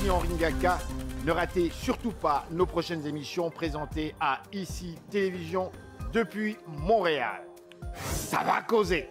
ici Henri Ngaka. Ne ratez surtout pas nos prochaines émissions présentées à ICI Télévision depuis Montréal. Ça va causer.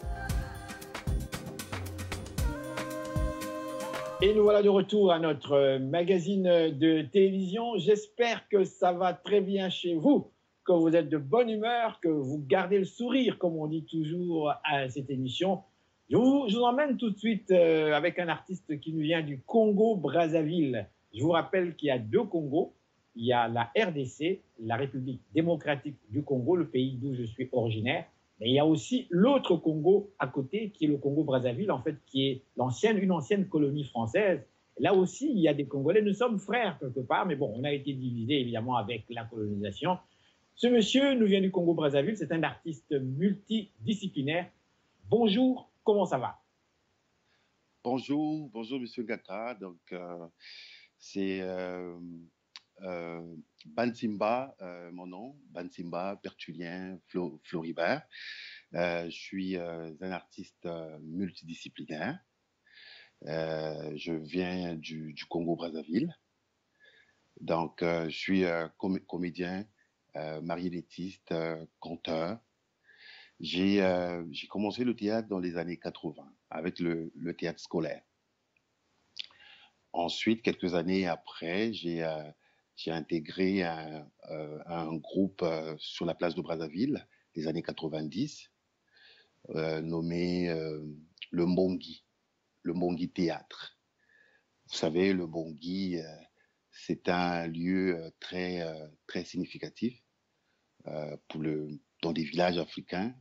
Et nous voilà de retour à notre magazine de télévision. J'espère que ça va très bien chez vous, que vous êtes de bonne humeur, que vous gardez le sourire, comme on dit toujours à cette émission. Je vous emmène tout de suite avec un artiste qui nous vient du Congo-Brazzaville. Je vous rappelle qu'il y a deux Congos. Il y a la RDC, la République démocratique du Congo, le pays d'où je suis originaire. Mais il y a aussi l'autre Congo à côté, qui est le Congo-Brazzaville, en fait, qui est une ancienne colonie française. Là aussi, il y a des Congolais. Nous sommes frères quelque part, mais bon, on a été divisés évidemment avec la colonisation. Ce monsieur nous vient du Congo-Brazzaville. C'est un artiste multidisciplinaire. Bonjour, comment ça va? Bonjour, bonjour Monsieur Gata. Donc, c'est Bansimba, mon nom, Bansimba Pertulien Floribert. Je suis un artiste multidisciplinaire. Je viens du Congo-Brazzaville. Donc, je suis comédien, marionnettiste, conteur. J'ai commencé le théâtre dans les années 80 avec le théâtre scolaire. Ensuite, quelques années après, j'ai intégré un groupe sur la place de Brazzaville des années 90 nommé le Mbongi Théâtre. Vous savez, le Mbongi, c'est un lieu très significatif dans des villages africains,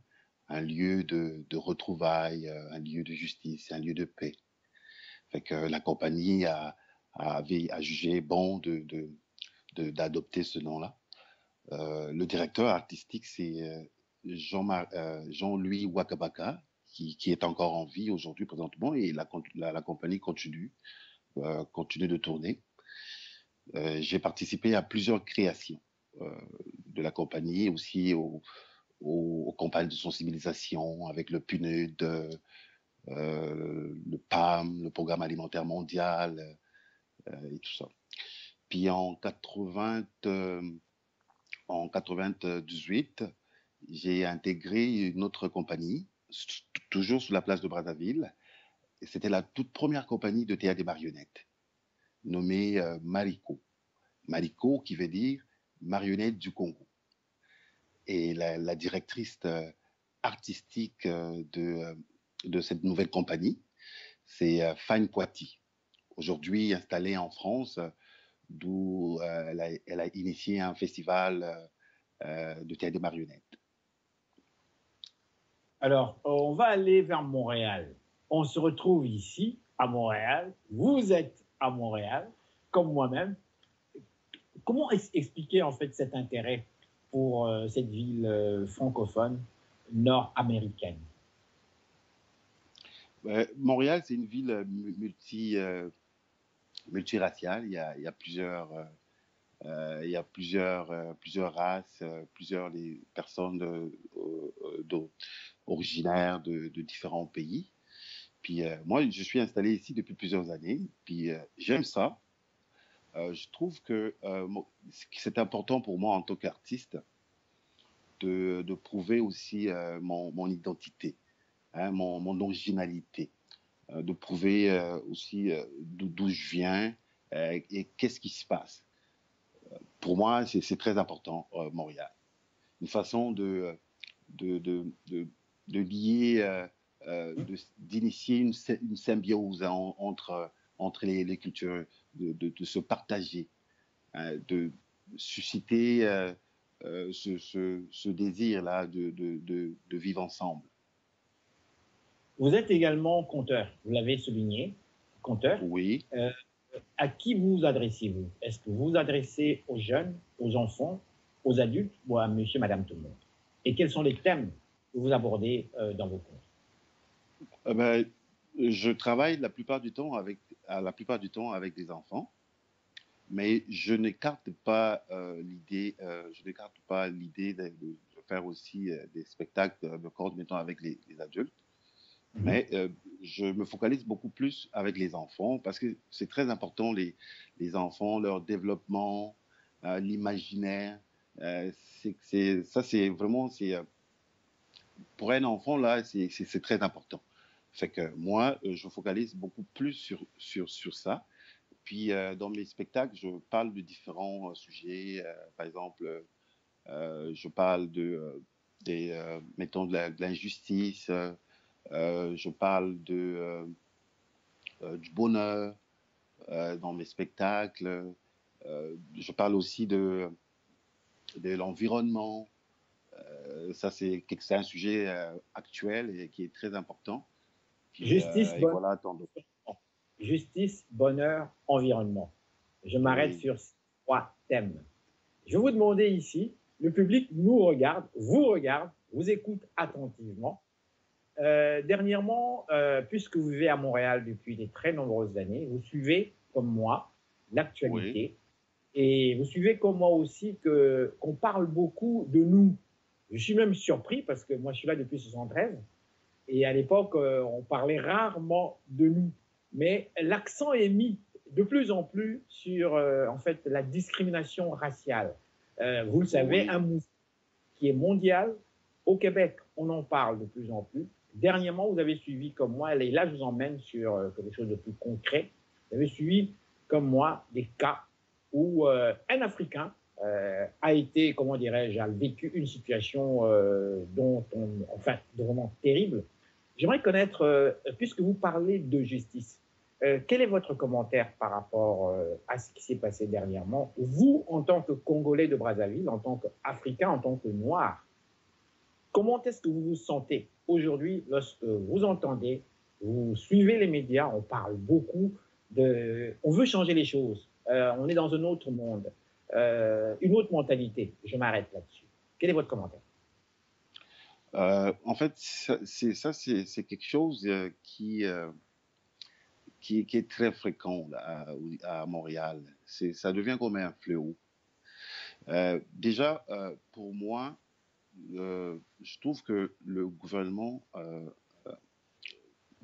un lieu de retrouvailles, un lieu de justice, un lieu de paix. Fait que la compagnie a jugé bon d'adopter ce nom-là. Le directeur artistique, c'est Jean-Louis Wakabaka, qui est encore en vie aujourd'hui présentement, et la compagnie continue de tourner. J'ai participé à plusieurs créations de la compagnie, aussi aux campagnes de sensibilisation avec le PNUD, le PAM, le Programme alimentaire mondial, et tout ça. Puis en 98, j'ai intégré une autre compagnie, toujours sur la place de Brazzaville. Et c'était la toute première compagnie de théâtre des marionnettes, nommée Mariko. Mariko qui veut dire marionnette du Congo. Et la directrice artistique de cette nouvelle compagnie, c'est Fine Poiti, aujourd'hui installée en France, d'où elle a initié un festival de théâtre des marionnettes. Alors, on va aller vers Montréal. On se retrouve ici, à Montréal. Vous êtes à Montréal, comme moi-même. Comment expliquer en fait cet intérêt pour cette ville francophone nord-américaine? Montréal, c'est une ville multiraciale. Il y a plusieurs races, plusieurs les personnes originaires de différents pays. Puis moi, je suis installé ici depuis plusieurs années. Puis j'aime ça. Je trouve que c'est important pour moi en tant qu'artiste de prouver aussi mon identité, hein, mon originalité, de prouver aussi d'où je viens et qu'est-ce qui se passe. Pour moi, c'est très important, Montréal. Une façon de lier, d'initier une symbiose entre les cultures, de se partager, hein, de susciter ce désir-là de vivre ensemble. Vous êtes également conteur, vous l'avez souligné, conteur. Oui. À qui vous adressez-vous? Est-ce que vous vous adressez aux jeunes, aux enfants, aux adultes ou à monsieur, madame, tout le monde? Et quels sont les thèmes que vous abordez dans vos contes? Je travaille la plupart du temps avec des enfants, mais je n'écarte pas l'idée de faire aussi des spectacles de cordes, mettons, avec les adultes. Mhm. Mais je me focalise beaucoup plus avec les enfants parce que c'est très important, les enfants, leur développement, l'imaginaire. Ça, c'est vraiment, pour un enfant, là, c'est très important. Fait que moi, je focalise beaucoup plus sur ça. Puis, dans mes spectacles, je parle de différents sujets. Par exemple, je parle mettons, de l'injustice. Je parle du bonheur dans mes spectacles. Je parle aussi de l'environnement. Ça, c'est un sujet actuel et qui est très important. Puis, Justice, et bonheur, voilà, tant d'autres. justice, bonheur, environnement. Je m'arrête Oui, sur ces trois thèmes. Je vais vous demander ici, le public nous regarde, vous écoute attentivement. Dernièrement, puisque vous vivez à Montréal depuis de très nombreuses années, vous suivez, comme moi, oui, l'actualité et vous suivez comme moi aussi qu'on parle beaucoup de nous. Je suis même surpris parce que moi, je suis là depuis 73 et à l'époque, on parlait rarement de nous. Mais l'accent est mis de plus en plus sur en fait la discrimination raciale. Vous le savez, oui, un mouvement qui est mondial. Au Québec, on en parle de plus en plus. Dernièrement, vous avez suivi comme moi, et là je vous emmène sur quelque chose de plus concret, vous avez suivi comme moi des cas où un Africain a été, comment dirais-je, a vécu une situation enfin, vraiment terrible. J'aimerais connaître, puisque vous parlez de justice, quel est votre commentaire par rapport à ce qui s'est passé dernièrement? Vous, en tant que Congolais de Brazzaville, en tant qu'Africain, en tant que Noir, comment est-ce que vous vous sentez aujourd'hui lorsque vous entendez, vous suivez les médias, on parle beaucoup on veut changer les choses, on est dans un autre monde, une autre mentalité. Je m'arrête là-dessus. Quel est votre commentaire? En fait, c'est quelque chose qui est très fréquent là, à Montréal. Ça devient comme un fléau. Déjà, pour moi, je trouve que le gouvernement,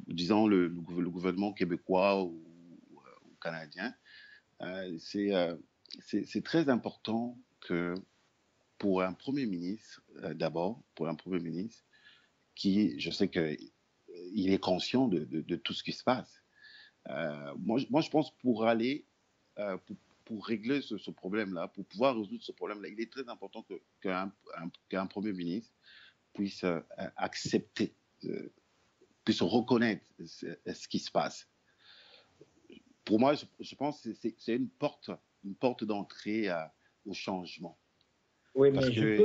disons le gouvernement québécois ou canadien, c'est très important que pour un premier ministre, d'abord, pour un premier ministre, qui, je sais que il est conscient de tout ce qui se passe. Moi, je pense pour aller, pour régler ce problème-là, pour pouvoir résoudre ce problème-là, il est très important qu'un Premier ministre puisse accepter, euh, puisse reconnaître ce qui se passe. Pour moi, je pense que c'est une porte d'entrée au changement. Oui, Parce mais que,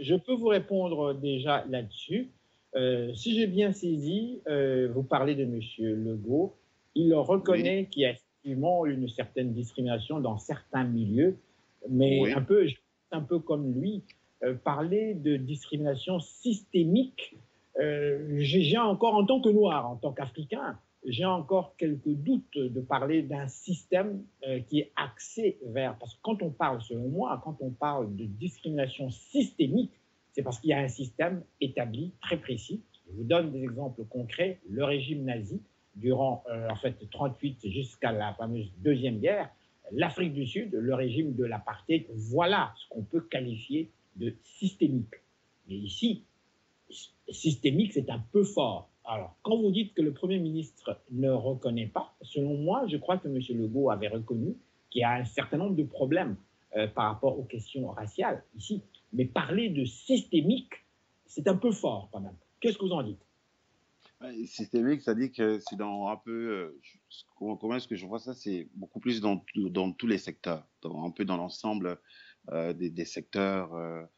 je peux vous répondre déjà là-dessus. Si j'ai bien saisi, vous parlez de M. Legault. Il oui, reconnaît qu'il y a effectivement une certaine discrimination dans certains milieux, mais oui, un peu comme lui, parler de discrimination systémique, j'ai encore, en tant que noir, en tant qu'Africain, j'ai encore quelques doutes de parler d'un système qui est axé vers. Parce que quand on parle, selon moi, quand on parle de discrimination systémique, c'est parce qu'il y a un système établi très précis. Je vous donne des exemples concrets. Le régime nazi, durant en fait 38 jusqu'à la fameuse Deuxième Guerre, l'Afrique du Sud, le régime de l'apartheid, voilà ce qu'on peut qualifier de systémique. Mais ici, systémique, c'est un peu fort. Alors, quand vous dites que le Premier ministre ne reconnaît pas, selon moi, je crois que M. Legault avait reconnu qu'il y a un certain nombre de problèmes par rapport aux questions raciales ici. Mais parler de systémique, c'est un peu fort quand même. Qu'est-ce que vous en dites? systémique, c'est-à-dire que c'est dans un peu, comment est-ce que je vois ça, c'est beaucoup plus dans tous les secteurs, un peu dans l'ensemble des secteurs,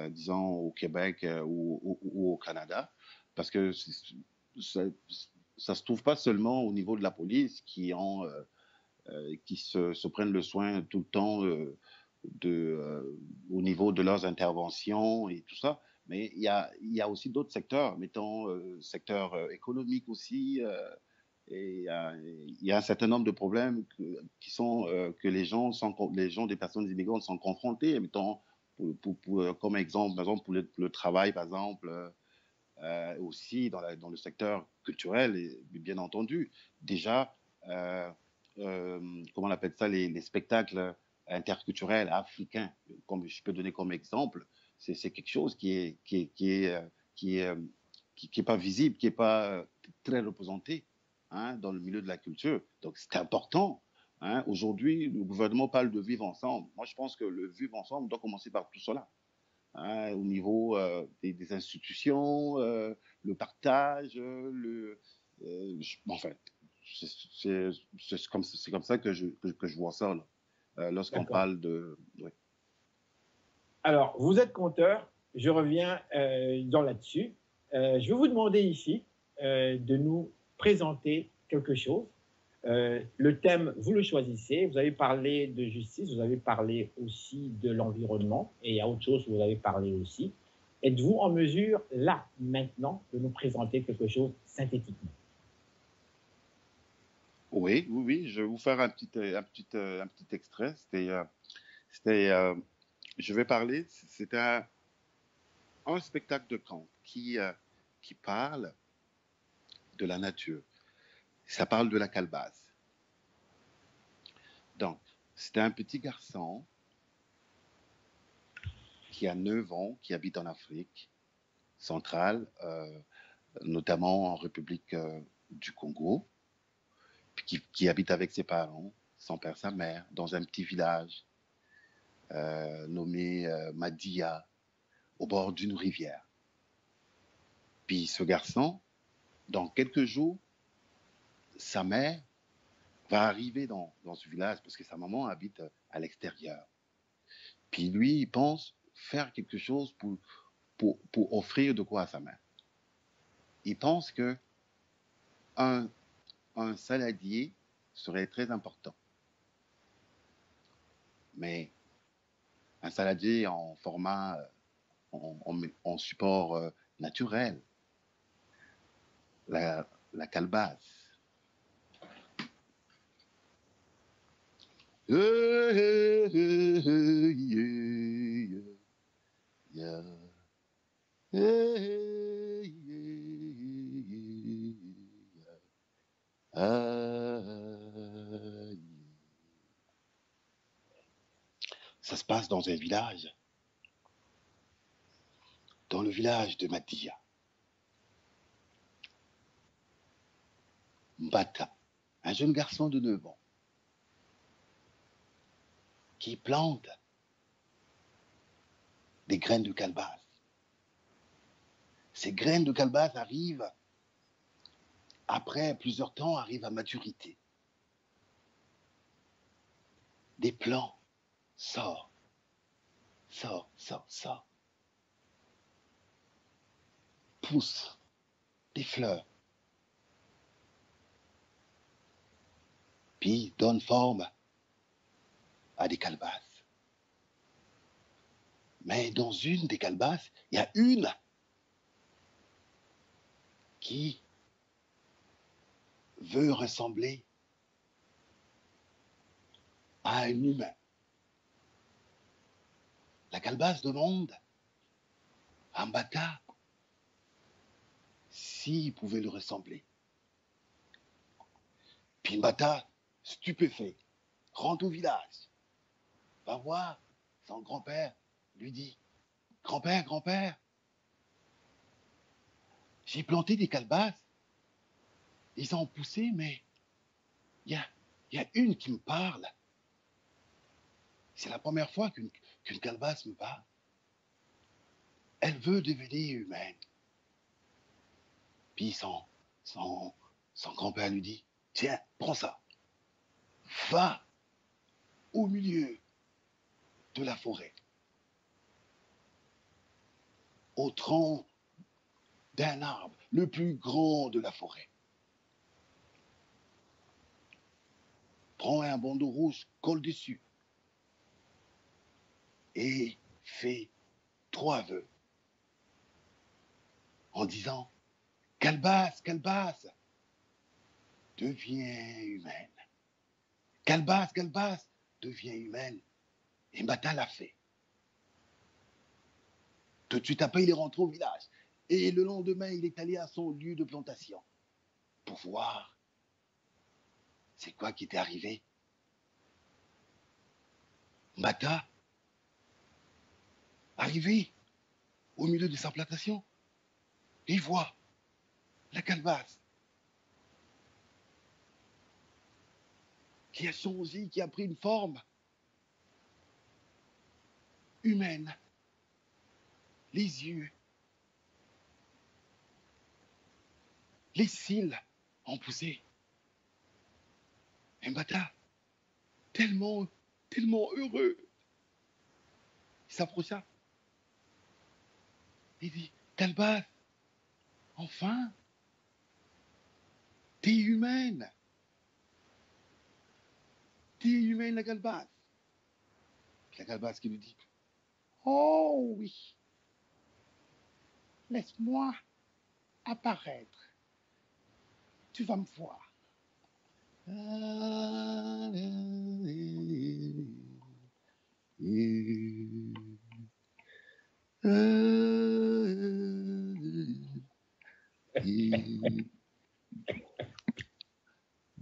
disons, au Québec ou au Canada, parce que ça, ça se trouve pas seulement au niveau de la police qui se prennent le soin tout le temps au niveau de leurs interventions et tout ça. Mais il y a aussi d'autres secteurs, mettons, secteur économique aussi. Il y a un certain nombre de problèmes que les gens, des personnes immigrantes sont confrontés, mettons, comme exemple, par exemple, pour le travail, par exemple. aussi dans le secteur culturel, et, bien entendu. Déjà, comment on appelle ça, les spectacles interculturels africains, comme je peux donner comme exemple, c'est quelque chose qui est pas visible, qui est pas très représenté, hein, dans le milieu de la culture. Donc c'est important. Hein. Aujourd'hui, le gouvernement parle de vivre ensemble. Moi, je pense que le vivre ensemble doit commencer par tout cela. Hein, au niveau des institutions, le partage, enfin, c'est comme ça que je vois ça, là, lorsqu'on D'accord. parle de... Ouais. Alors, vous êtes conteur, je reviens dans là-dessus. Je vais vous demander ici de nous présenter quelque chose. Le thème, vous le choisissez. Vous avez parlé de justice, vous avez parlé aussi de l'environnement, et il y a autre chose que vous avez parlé aussi. Êtes-vous en mesure, là, maintenant, de nous présenter quelque chose synthétiquement? Oui, oui, oui, je vais vous faire un petit extrait. C'était, je vais parler, c'était un spectacle de conte qui parle de la nature. Ça parle de la calebasse. Donc, c'était un petit garçon qui a 9 ans, qui habite en Afrique centrale, notamment en République du Congo, qui habite avec ses parents, son père, sa mère, dans un petit village nommé Madia, au bord d'une rivière. Puis ce garçon, dans quelques jours, sa mère va arriver dans ce village parce que sa maman habite à l'extérieur. Puis lui, il pense faire quelque chose pour offrir de quoi à sa mère. Il pense que un, un saladier serait très important. Mais un saladier en format, en support naturel, la calebasse. Ça se passe dans un village, dans le village de Madia. Mbata, un jeune garçon de 9 ans, qui plante des graines de calebasse. Ces graines de calebasse arrivent, après plusieurs temps, arrivent à maturité. Des plants sortent, poussent des fleurs, puis donnent forme à des calebasses. Mais dans une des calebasses, il y a une qui veut ressembler à un humain. La calebasse demande à Mbata s'il pouvait le ressembler. Puis Mbata, stupéfait, rentre au village, va voir son grand-père, lui dit, grand-père, grand-père, j'ai planté des calebasses, ils ont poussé, mais il y a une qui me parle. C'est la première fois qu'une calebasse me parle. Elle veut devenir humaine. Puis son grand-père lui dit, tiens, prends ça, va au milieu de la forêt, au tronc d'un arbre, le plus grand de la forêt. Prends un bandeau rouge, colle dessus et fais 3 vœux en disant, calebasse, calebasse, deviens humaine. Calebasse, calebasse, deviens humaine. Et Mbata l'a fait. Tout de suite après, il est rentré au village. Et le lendemain, il est allé à son lieu de plantation pour voir c'est quoi qui était arrivé. Mbata, arrivé au milieu de sa plantation, il voit la calebasse qui a changé, qui a pris une forme humaine. Les yeux, les cils ont poussé. Et Mbata, tellement, tellement heureux, il s'approcha. Il dit, calebasse, enfin, t'es humaine. T'es humaine, la calebasse. La calebasse qui lui dit, oh oui, laisse-moi apparaître. Tu vas me voir.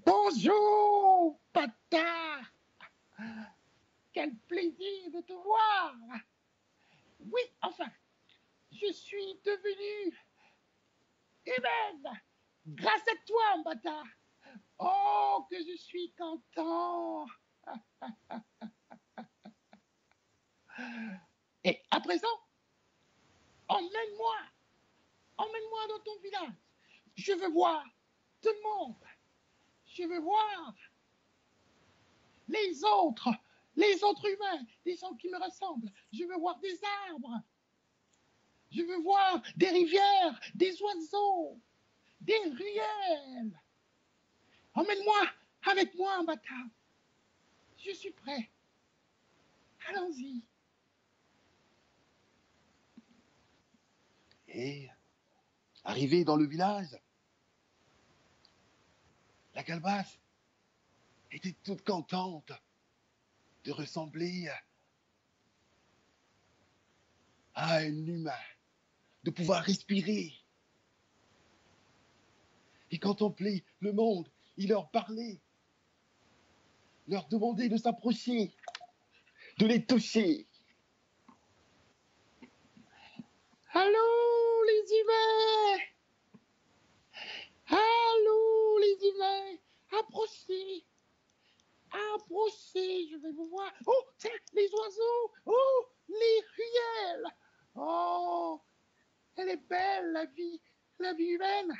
Bonjour, Pata. Quel plaisir de te voir. Oui, enfin, je suis devenue humaine grâce à toi, Mbata. Oh, que je suis content. Et à présent, emmène-moi, emmène-moi dans ton village. Je veux voir tout le monde. Je veux voir les autres humains, des gens qui me ressemblent. Je veux voir des arbres. Je veux voir des rivières, des oiseaux, des ruelles. Emmène-moi avec moi, Mbata. Je suis prêt. Allons-y. Et arrivé dans le village, la calebasse était toute contente de ressembler à un humain, de pouvoir respirer. Il contemplait le monde, il leur parlait, leur demandait de s'approcher, de les toucher. Allô les humains! Allô les humains! Approchez! Approchez, je vais vous voir. Oh, tiens, les oiseaux! Oh, les ruelles! Oh, elle est belle la vie humaine.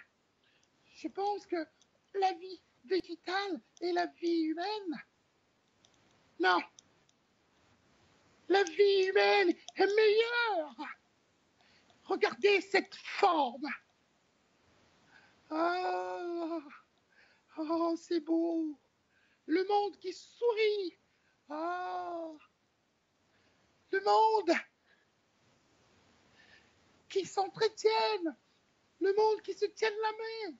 Je pense que la vie végétale et la vie humaine. Non, la vie humaine est meilleure. Regardez cette forme. Oh, oh, c'est beau. Le monde qui sourit. Oh, le monde qui s'entretiennent. Le monde qui se tienne la main.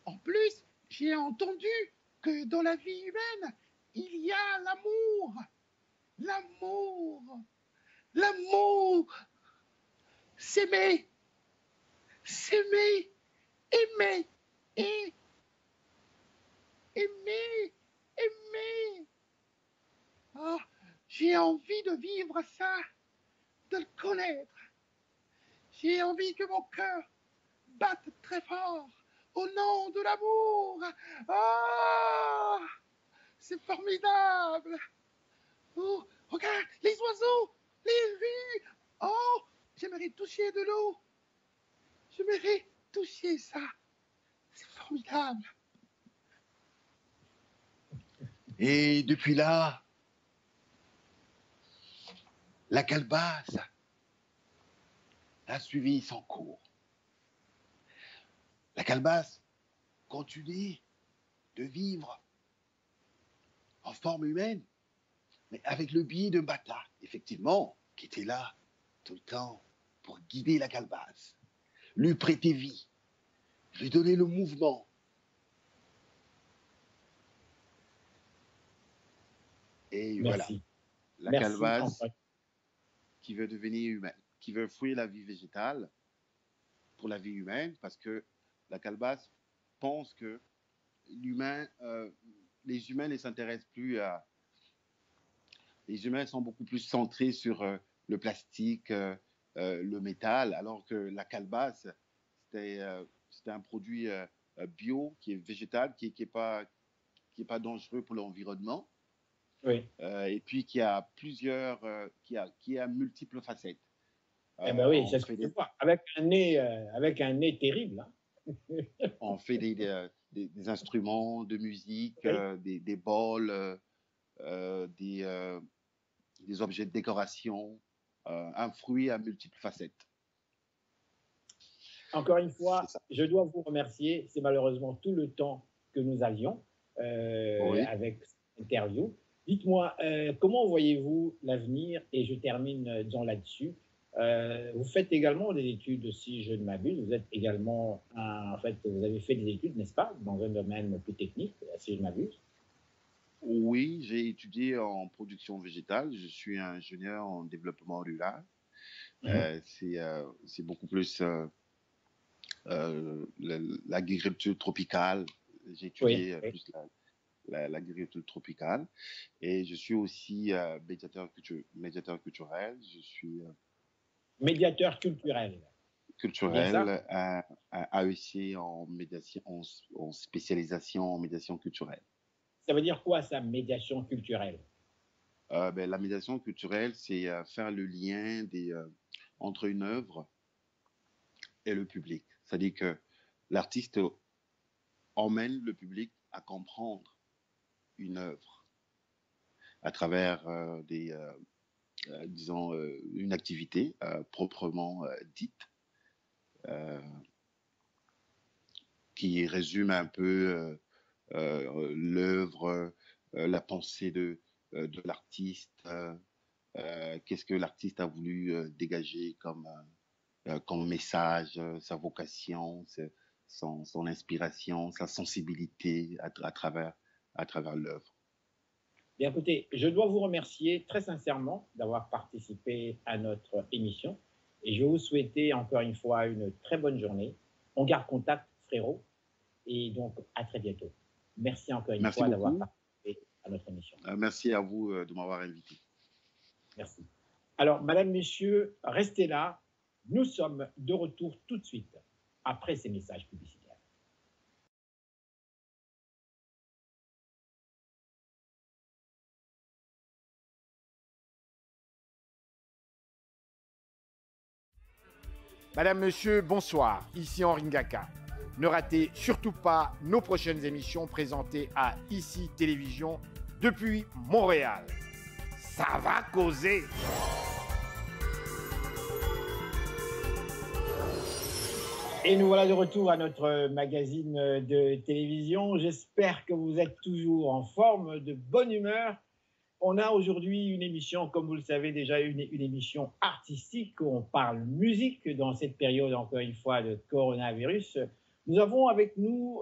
En plus, j'ai entendu que dans la vie humaine, il y a l'amour. L'amour. L'amour. S'aimer. S'aimer. Aimer. Et aimer. Aimer. Oh, j'ai envie de vivre ça, de le connaître. J'ai envie que mon cœur batte très fort au nom de l'amour. Oh, c'est formidable. Oh, regarde, les oiseaux, les rues. Oh, j'aimerais toucher de l'eau. J'aimerais toucher ça. C'est formidable. Et depuis là, la calebasse a suivi son cours. La calebasse continue de vivre en forme humaine, mais avec le biais de Mbata, effectivement, qui était là tout le temps pour guider la calebasse, lui prêter vie, lui donner le mouvement. Et voilà, la calebasse qui veut devenir humaine, qui veut fuir la vie végétale pour la vie humaine, parce que la calebasse pense que l'humain, les humains ne s'intéressent plus à... Les humains sont beaucoup plus centrés sur le plastique, le métal, alors que la calebasse, c'était un produit bio, qui est végétal, qui est pas dangereux pour l'environnement, Oui. et puis qui a qui a multiples facettes. Eh ben oui, On c'est ce fait que je des, vois. Avec un nez terrible. Hein. on fait des instruments de musique, Oui. des bols, des objets de décoration, un fruit à multiples facettes. Encore une C'est fois, ça. je dois vous remercier. C'est malheureusement tout le temps que nous avions Oui. avec cette interview. Dites-moi, comment voyez-vous l'avenir? Et je termine disons, là-dessus. Vous faites également des études, si je ne m'abuse. Vous êtes également, en fait, vous avez fait des études, n'est-ce pas, dans un domaine plus technique, si je ne m'abuse. Oui, j'ai étudié en production végétale. Je suis ingénieur en développement rural. Mhm. C'est beaucoup plus l'agriculture tropicale. J'ai Oui, étudié oui. plus l'agriculture tropicale. Et je suis aussi médiateur culturel. Je suis Médiateur culturel. C'est bien ça? culturel à AEC en médiation, en spécialisation en médiation culturelle. Ça veut dire quoi, ça, médiation culturelle? Ben, la médiation culturelle, c'est faire le lien entre une œuvre et le public. C'est-à-dire que l'artiste emmène le public à comprendre une œuvre à travers disons, une activité proprement dite, euh, qui résume un peu l'œuvre, la pensée de l'artiste, qu'est-ce que l'artiste a voulu dégager comme message, sa vocation, son inspiration, sa sensibilité à travers l'œuvre. Bien, écoutez, je dois vous remercier très sincèrement d'avoir participé à notre émission et je vais vous souhaiter encore une fois une très bonne journée. On garde contact, frérot, et donc à très bientôt. Merci encore une Merci fois d'avoir beaucoup. participé à notre émission. Merci à vous de m'avoir invité. Merci. Alors, madame, messieurs, restez là. Nous sommes de retour tout de suite après ces messages publicitaires. Madame, Monsieur, bonsoir. Ici Henri Ngaka. Ne ratez surtout pas nos prochaines émissions présentées à ICI Télévision depuis Montréal. Ça va causer. Et nous voilà de retour à notre magazine de télévision. J'espère que vous êtes toujours en forme, de bonne humeur. On a aujourd'hui une émission, comme vous le savez déjà, une émission artistique où on parle musique dans cette période, encore une fois, de coronavirus. Nous avons avec nous